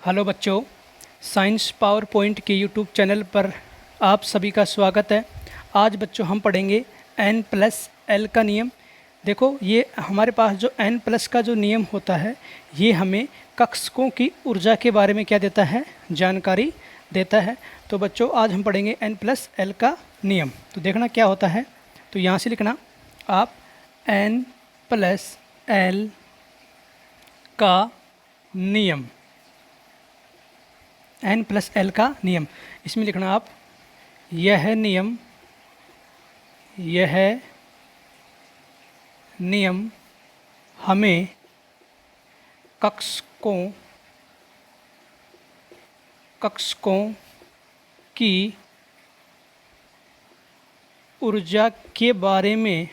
Hello बच्चों, science power point के YouTube channel पर आप सभी का स्वागत है। आज बच्चों हम पढ़ेंगे n+l का नियम। देखो, ये हमारे पास जो n+ का जो नियम होता है, ये हमें कक्षकों की ऊर्जा के बारे में क्या देता है, जानकारी देता है। तो बच्चों आज हम पढ़ेंगे n+l का नियम। तो देखना क्या होता है, तो यहाँ से लिखना आप n+l का नियम, n+l का नियम। इसमें लिखना आप यह नियम हमें कक्षकों की ऊर्जा के बारे में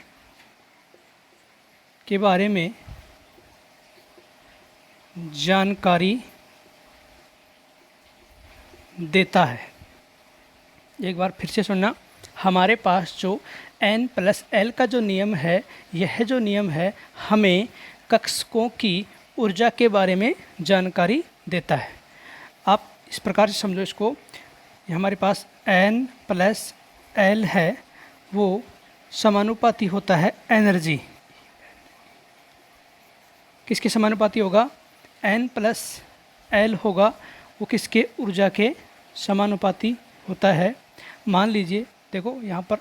जानकारी देता है। एक बार फिर से सुनना, हमारे पास जो n+l का जो नियम है, यह जो नियम है हमें कक्षकों की ऊर्जा के बारे में जानकारी देता है। आप इस प्रकार से समझो इसको, ये हमारे पास n+l है, वो समानुपाती होता है एनर्जी। किसके समानुपाती होगा? n+l होगा, वो किसके? ऊर्जा के समानुपाती होता है। मान लीजिए, देखो यहाँ पर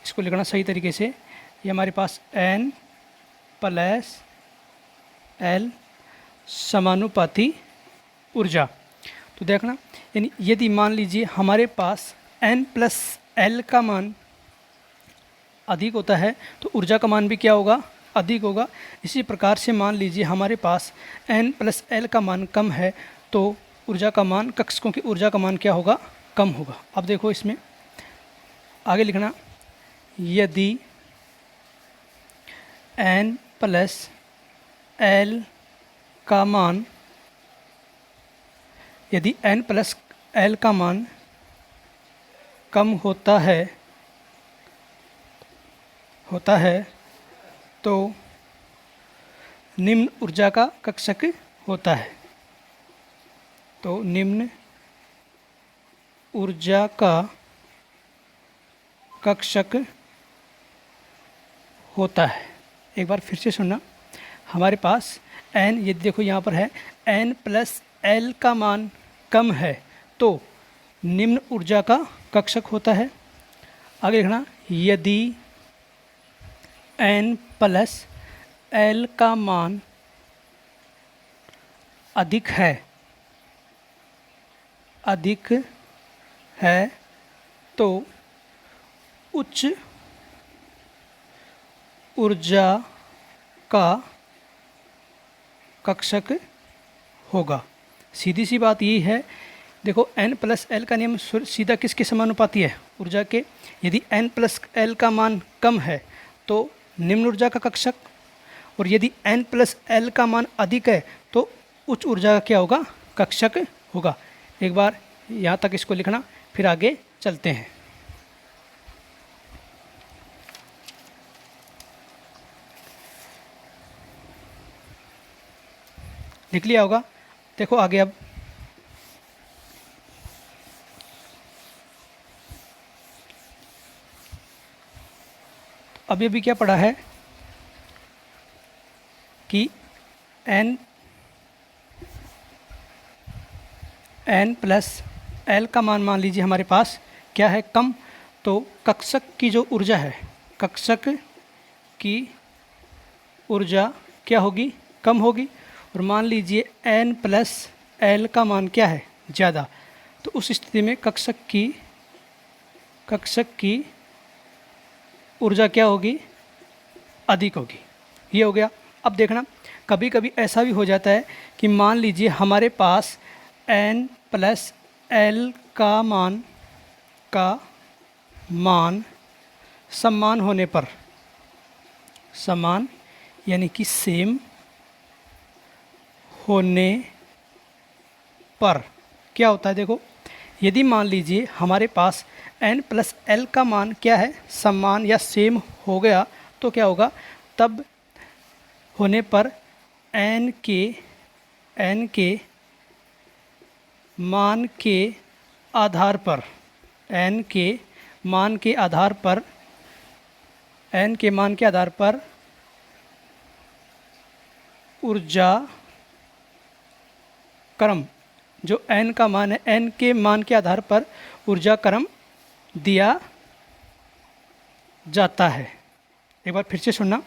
इसको लिखना सही तरीके से, ये हमारे पास n+l समानुपाती ऊर्जा। तो देखना, यानी यदि मान लीजिए हमारे पास n+l का मान अधिक होता है तो ऊर्जा का मान भी क्या होगा? अधिक होगा। इसी प्रकार से मान लीजिए हमारे पास n+l का मान कम है तो ऊर्जा का मान, कक्षकों की ऊर्जा का मान क्या होगा? कम होगा। अब देखो इसमें आगे लिखना, यदि n+l का मान कम होता है तो निम्न ऊर्जा का कक्षक होता है। तो निम्न ऊर्जा का कक्षक होता है। एक बार फिर से सुनना, हमारे पास यदि देखो यहाँ पर है n+l का मान कम है तो निम्न ऊर्जा का कक्षक होता है। आगे लिखना, यदि n+l का मान अधिक है तो उच्च ऊर्जा का कक्षक होगा। सीधी सी बात यही है। देखो, n+l का नियम सीधा किसके समानुपाती है? ऊर्जा के। यदि n+l का मान कम है तो निम्न ऊर्जा का कक्षक, और यदि n+l का मान अधिक है तो उच्च ऊर्जा का क्या होगा? कक्षक होगा। एक बार यहाँ तक इसको लिखना, फिर आगे चलते हैं। लिख लिया होगा। देखो आगे, अब अभी क्या पढ़ा है कि n+l का मान लीजिए हमारे पास क्या है? कम। तो कक्षक की जो ऊर्जा है, कक्षक की ऊर्जा क्या होगी? कम होगी। और मान लीजिए n+l का मान क्या है? ज़्यादा। तो उस स्थिति में कक्षक की ऊर्जा क्या होगी? अधिक होगी। ये हो गया। अब देखना, कभी कभी ऐसा भी हो जाता है कि मान लीजिए हमारे पास n+l का मान समान होने पर, समान यानी कि सेम होने पर क्या होता है? देखो, यदि मान लीजिए हमारे पास n+l का मान क्या है? समान या सेम हो गया तो क्या होगा? तब होने पर n के मान के आधार पर n के मान के आधार पर n के मान के आधार पर ऊर्जा क्रम, जो n का मान है, n के मान के आधार पर ऊर्जा क्रम दिया जाता है। एक बार फिर से सुनना,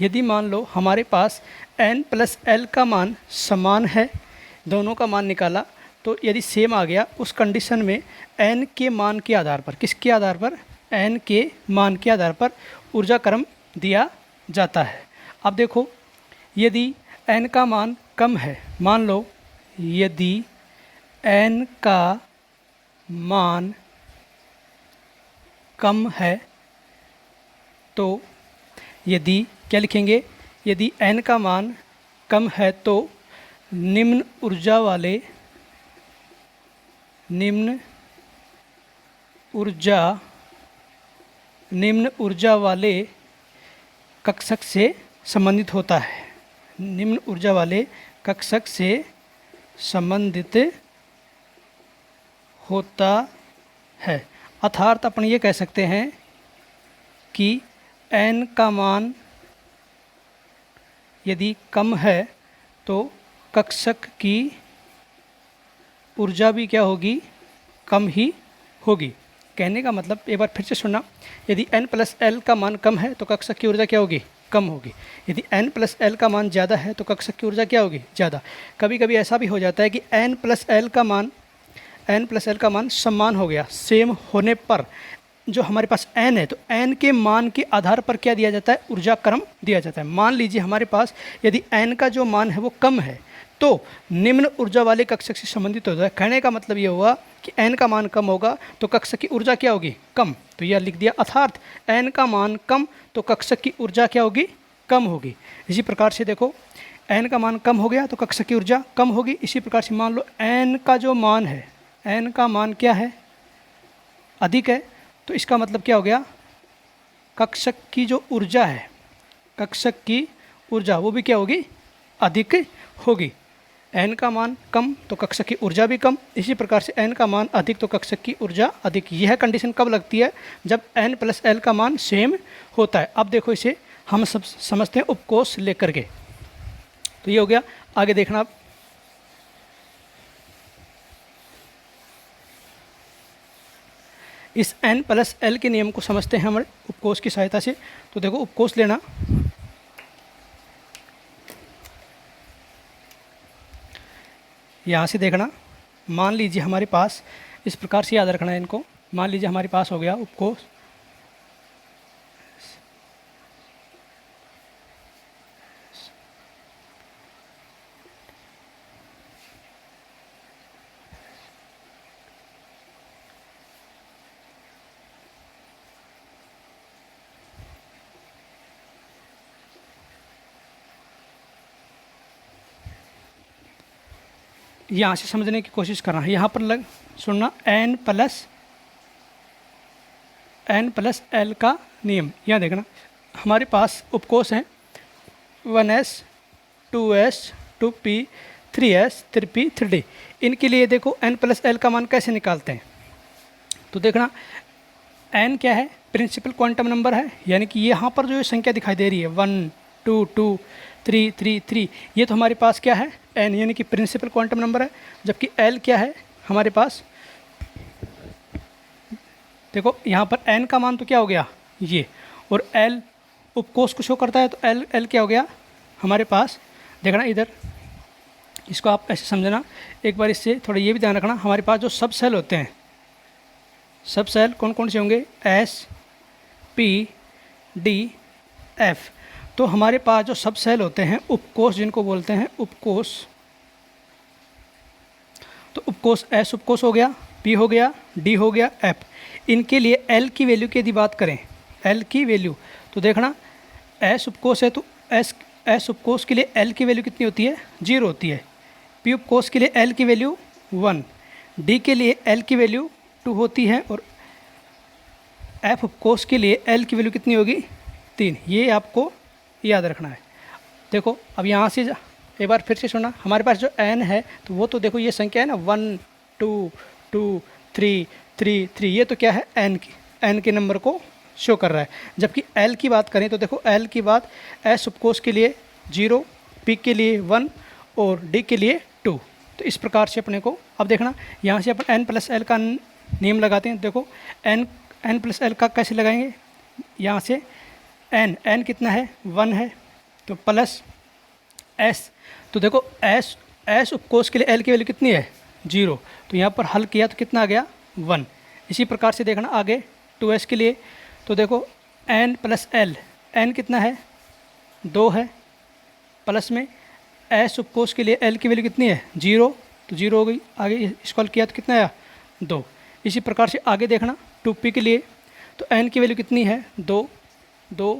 यदि मान लो हमारे पास n प्लस l का मान समान है, दोनों का मान निकाला तो यदि सेम आ गया, उस कंडीशन में n के मान के आधार पर, किसके आधार पर, n के मान के आधार पर ऊर्जा क्रम दिया जाता है। अब देखो, यदि n का मान कम है, मान लो यदि n का मान कम है तो यदि क्या लिखेंगे, यदि n का मान कम है तो निम्न ऊर्जा वाले कक्षक से संबंधित होता है। निम्न ऊर्जा वाले कक्षक से संबंधित होता है। अर्थात अपन ये कह सकते हैं कि n का मान यदि कम है तो कक्षक की ऊर्जा भी क्या होगी, कम ही होगी। कहने का मतलब, एक बार फिर से सुनना, यदि n प्लस l का मान कम है तो कक्षक की ऊर्जा क्या होगी, कम होगी। यदि n प्लस l का मान ज़्यादा है तो कक्षक की ऊर्जा क्या होगी, ज़्यादा। कभी कभी ऐसा भी हो जाता है कि n प्लस l का मान समान हो गया, सेम होने पर जो हमारे पास n है तो n के मान के आधार पर क्या दिया जाता है, ऊर्जा क्रम दिया जाता है। मान लीजिए हमारे पास यदि n का जो मान है वो कम है तो निम्न ऊर्जा वाले कक्षक से संबंधित होता है। कहने का मतलब ये हुआ कि n का मान कम होगा तो कक्षक की ऊर्जा क्या होगी, कम। तो यह लिख दिया, अर्थात n का मान कम तो कक्षक की ऊर्जा क्या होगी, कम होगी। इसी प्रकार से देखो, n का मान कम हो गया तो कक्षक की ऊर्जा कम होगी। इसी प्रकार से मान लो n का जो मान है, n का मान क्या है, अधिक है, तो इसका मतलब क्या हो गया, कक्षक की जो ऊर्जा है, कक्षक की ऊर्जा वो भी क्या होगी, अधिक होगी। n का मान कम तो कक्षक की ऊर्जा भी कम। इसी प्रकार से n का मान अधिक तो कक्षक की ऊर्जा अधिक। यह कंडीशन कब लगती है, जब n प्लस l का मान सेम होता है। अब देखो, इसे हम सब समझते हैं उपकोष लेकर के। तो ये हो गया, आगे देखना आप। इस n प्लस l के नियम को समझते हैं हम उपकोष की सहायता से। तो देखो, उपकोष लेना, यहाँ से देखना, मान लीजिए हमारे पास, इस प्रकार से याद रखना है इनको, मान लीजिए हमारे पास हो गया उपकोष, यहाँ से समझने की कोशिश करना है। यहाँ पर सुनना, n प्लस l का नियम। यहाँ देखना, हमारे पास उपकोष हैं 1s 2s 2p 3s 3p 3d। इनके लिए देखो n प्लस l का मान कैसे निकालते हैं। तो देखना, n क्या है, प्रिंसिपल क्वांटम नंबर है, यानी कि यहाँ पर जो संख्या दिखाई दे रही है 1 2 2 3 3 3, ये तो हमारे पास क्या है, n, यानी कि प्रिंसिपल क्वांटम नंबर है। जबकि l क्या है हमारे पास, देखो यहाँ पर n का मान तो क्या हो गया ये, और l उपकोष को शो करता है, तो l क्या हो गया हमारे पास। देखना इधर, इसको आप ऐसे समझना। एक बार इससे थोड़ा ये भी ध्यान रखना, हमारे पास जो सब सेल होते हैं, सब सेल कौन कौन से होंगे, S P D F। तो हमारे पास जो सब सेल होते हैं, उपकोष जिनको बोलते हैं उपकोष, तो उपकोष S उपकोष हो गया, P हो गया, D हो गया, F। इनके लिए L की वैल्यू की यदि बात करें, L की वैल्यू, तो देखना S उपकोष है तो S उपकोष के लिए L की वैल्यू कितनी होती है, 0 होती है। P उपकोष के लिए L की वैल्यू 1, D के लिए L की वैल्यू 2 होती है, और F उपकोष के लिए L की वैल्यू कितनी होगी, 3। ये आपको याद रखना है। देखो, अब यहाँ से एक बार फिर से सुनना, हमारे पास जो n है तो वो तो देखो ये संख्या है ना 1 2 2 3 3 3, ये तो क्या है एन के नंबर को शो कर रहा है। जबकि एल की बात करें तो देखो एल की बात एस उपकोष के लिए 0, पी के लिए 1 और डी के लिए 2। तो इस प्रकार से अपने को अब देखना यहाँ से अपन एन प्लस एल का नियम लगाते हैं। देखो एन प्लस एल का कैसे लगाएंगे, यहाँ से एन कितना है 1 है, तो प्लस एस, तो देखो एस उपकोष के लिए एल की वैल्यू कितनी है 0, तो यहाँ पर हल किया तो कितना आ गया 1। इसी प्रकार से देखना आगे 2s के लिए, तो देखो n प्लस एल, n कितना है 2 है, प्लस में s उपकोष के लिए l की वैल्यू कितनी है 0, तो 0 हो गई। आगे इसको हल किया तो कितना आया 2। इसी प्रकार से आगे देखना 2p के लिए, तो n की वैल्यू कितनी है 2 2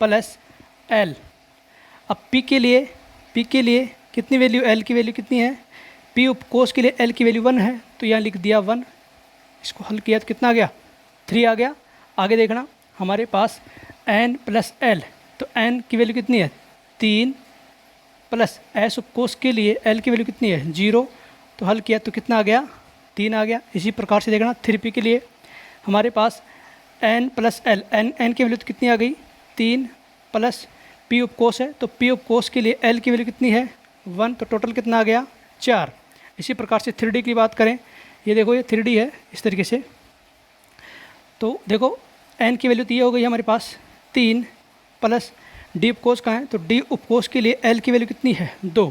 प्लस l। अब p के लिए कितनी वैल्यू, l की वैल्यू कितनी है, p उपकोष के लिए l की वैल्यू 1 है, तो यहाँ लिख दिया 1। इसको हल किया तो कितना आ गया 3 आ गया। आगे देखना हमारे पास n प्लस एल, तो n की वैल्यू कितनी है 3, प्लस s उपकोष के लिए l की वैल्यू कितनी है 0, तो हल किया तो कितना आ गया 3 आ गया। इसी प्रकार से देखना 3p के लिए हमारे पास n प्लस एल, n की वैल्यू तो कितनी आ गई 3, प्लस p उपकोष है, तो p उपकोष के लिए l की वैल्यू कितनी है 1, तो टोटल कितना आ गया 4। इसी प्रकार से 3d की बात करें, ये देखो ये 3d है इस तरीके से, तो देखो n की वैल्यू तो ये हो गई हमारे पास 3, प्लस d उपकोष का है, तो d उपकोष के लिए l की वैल्यू कितनी है 2,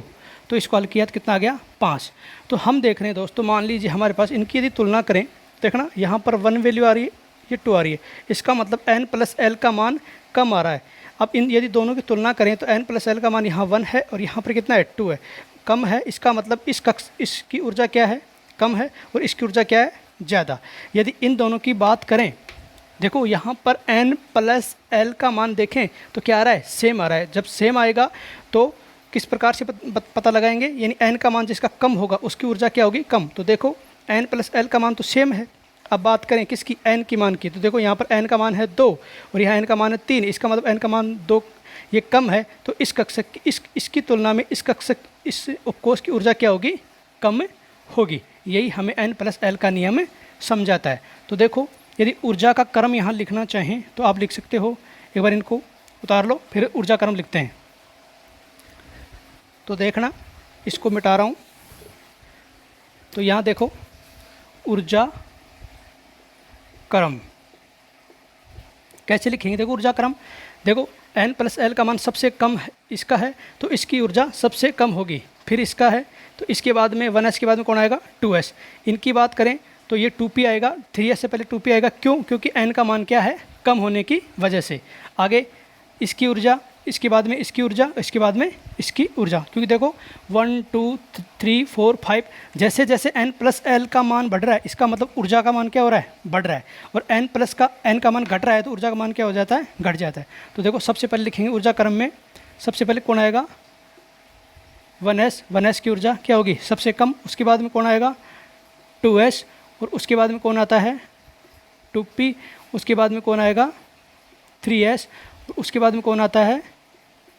तो इसको हल किया तो कितना आ गया 5। तो हम देख रहे हैं दोस्तों, मान लीजिए हमारे पास इनकी यदि तुलना करें, देखना यहाँ पर 1 वैल्यू आ रही है, ये 2 आ रही है, इसका मतलब n प्लस एल का मान कम आ रहा है। अब इन यदि दोनों की तुलना करें तो n प्लस एल का मान यहाँ 1 है और यहाँ पर कितना है 2 है, कम है, इसका मतलब इस कक्ष इसकी ऊर्जा क्या है कम है और इसकी ऊर्जा क्या है ज़्यादा। यदि इन दोनों की बात करें, देखो यहाँ पर n प्लस एल का मान देखें तो क्या आ रहा है सेम आ रहा है। जब सेम आएगा तो किस प्रकार से पता लगाएंगे, यानी n का मान जिसका कम होगा उसकी ऊर्जा क्या होगी कम। तो देखो n प्लस एल का मान तो सेम है, अब बात करें किसकी n की मान की, तो देखो यहाँ पर n का मान है 2 और यहाँ n का मान है 3, इसका मतलब n का मान 2 ये कम है, तो इस कक्षक की इसकी तुलना में इस कक्षक इस उपकोष की ऊर्जा क्या होगी कम होगी। यही हमें n प्लस एल का नियम समझाता है। तो देखो यदि ऊर्जा का क्रम यहाँ लिखना चाहें तो आप लिख सकते हो, एक बार इनको उतार लो फिर ऊर्जा क्रम लिखते हैं। तो देखना इसको मिटा रहा हूँ, तो यहाँ देखो ऊर्जा क्रम कैसे लिखेंगे, देखो ऊर्जा क्रम, देखो n प्लस एल का मान सबसे कम है इसका है, तो इसकी ऊर्जा सबसे कम होगी, फिर इसका है तो इसके बाद में 1s के बाद में कौन आएगा 2s। इनकी बात करें तो ये 2p आएगा, 3s से पहले 2p आएगा, क्यों, क्योंकि n का मान क्या है कम होने की वजह से। आगे इसकी ऊर्जा, इसके बाद में इसकी ऊर्जा, इसके बाद में इसकी ऊर्जा, क्योंकि देखो 1 2 3 4 5 जैसे जैसे n प्लस एल का मान बढ़ रहा है, इसका मतलब ऊर्जा का मान क्या हो रहा है बढ़ रहा है, और n का मान घट रहा है तो ऊर्जा का मान क्या हो जाता है घट जाता है। तो देखो सबसे पहले लिखेंगे ऊर्जा क्रम में, सबसे पहले कौन आएगा 1s की ऊर्जा क्या होगी सबसे कम, उसके बाद में कौन आएगा 2s, और उसके बाद में कौन आता है 2p, उसके बाद में कौन आएगा 3s, उसके बाद में कौन आता है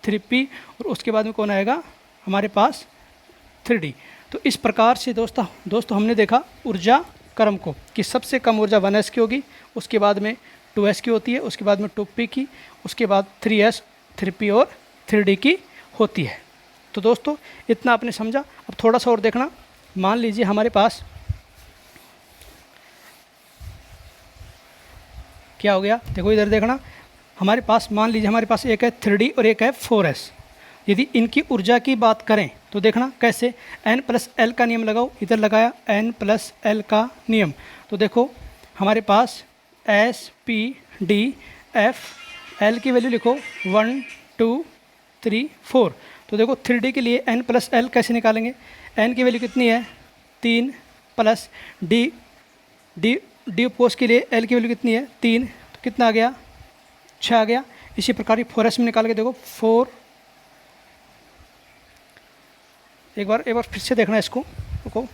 3p, और उसके बाद में कौन आएगा हमारे पास 3d। तो इस प्रकार से दोस्तों हमने देखा ऊर्जा क्रम को कि सबसे कम ऊर्जा 1s की होगी, उसके बाद में 2s की होती है, उसके बाद में 2p की, उसके बाद 3s 3p और 3d की होती है। तो दोस्तों इतना आपने समझा। अब थोड़ा सा और देखना, मान लीजिए हमारे पास क्या हो गया, देखो इधर देखना, हमारे पास मान लीजिए हमारे पास एक है 3d और एक है 4s। यदि इनकी ऊर्जा की बात करें तो देखना कैसे, n प्लस एल का नियम लगाओ, इधर लगाया n प्लस एल का नियम, तो देखो हमारे पास s p d f, l की वैल्यू लिखो 1 2 3 4। तो देखो 3d के लिए n प्लस एल कैसे निकालेंगे, n की वैल्यू कितनी है 3, प्लस d उपकोष के लिए l की वैल्यू कितनी है 3, तो कितना आ गया 6 आ गया। इसी प्रकार 4s में निकाल के देखो 4, एक बार फिर से देखना इसको, रुको,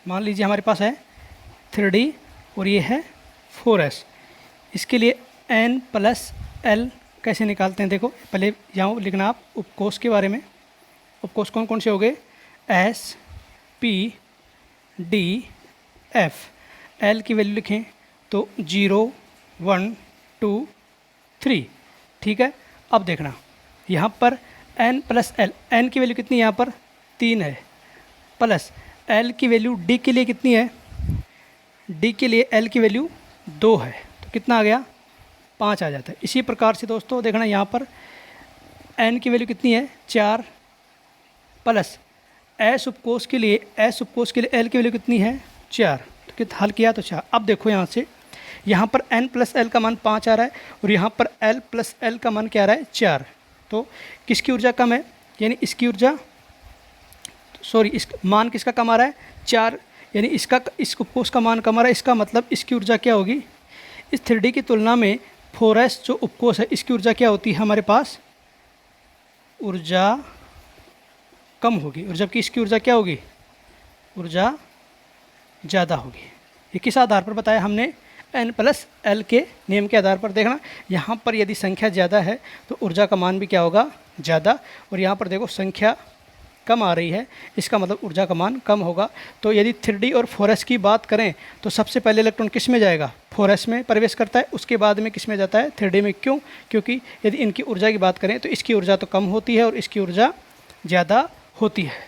मान लीजिए हमारे पास है 3d और ये है 4s, इसके लिए n प्लस एल कैसे निकालते हैं, देखो पहले यहाँ लिखना आप उपकोष के बारे में, ऑफकोर्स कौन कौन से हो गए, S P D F. L की वैल्यू लिखें तो 0 1 2 3, ठीक है। अब देखना यहाँ पर n प्लस एल, एन की वैल्यू कितनी है यहाँ पर 3 है, प्लस एल की वैल्यू डी के लिए कितनी है, डी के लिए एल की वैल्यू 2 है, तो कितना आ गया 5 आ जाता है। इसी प्रकार से दोस्तों देखना यहाँ पर एन की वैल्यू कितनी है 4, प्लस एस उपकोष के लिए एल की वैल्यू कितनी है 4, तो कितना हल किया तो 4। अब देखो यहाँ से यहाँ पर n प्लस एल का मान 5 आ रहा है और यहाँ पर l प्लस एल का मान क्या आ रहा है 4, तो किसकी ऊर्जा कम है, यानी इसकी ऊर्जा इस मान किसका कम आ रहा है 4, यानी इस उपकोष का मान कम आ रहा है। इसका मतलब इसकी ऊर्जा क्या होगी, इस 3D की तुलना में 4s जो उपकोष है इसकी ऊर्जा क्या होती है, हमारे पास ऊर्जा कम होगी, और जबकि इसकी ऊर्जा क्या होगी, ऊर्जा ज़्यादा होगी। ये किस आधार पर बताया हमने, n प्लस एल के नियम के आधार पर। देखना यहाँ पर यदि संख्या ज़्यादा है तो ऊर्जा का मान भी क्या होगा ज़्यादा, और यहाँ पर देखो संख्या कम आ रही है, इसका मतलब ऊर्जा का मान कम होगा। तो यदि 3D और 4s की बात करें तो सबसे पहले इलेक्ट्रॉन किस में जाएगा, 4s में प्रवेश करता है, उसके बाद में किस में जाता है 3D में। क्यों, क्योंकि यदि इनकी ऊर्जा की बात करें तो इसकी ऊर्जा तो कम होती है और इसकी ऊर्जा ज़्यादा होती है।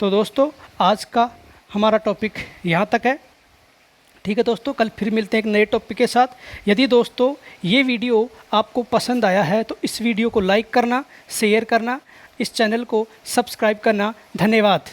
तो दोस्तों आज का हमारा टॉपिक यहाँ तक है, ठीक है दोस्तों। कल फिर मिलते हैं एक नए टॉपिक के साथ। यदि दोस्तों ये वीडियो आपको पसंद आया है तो इस वीडियो को लाइक करना, शेयर करना, इस चैनल को सब्सक्राइब करना। धन्यवाद।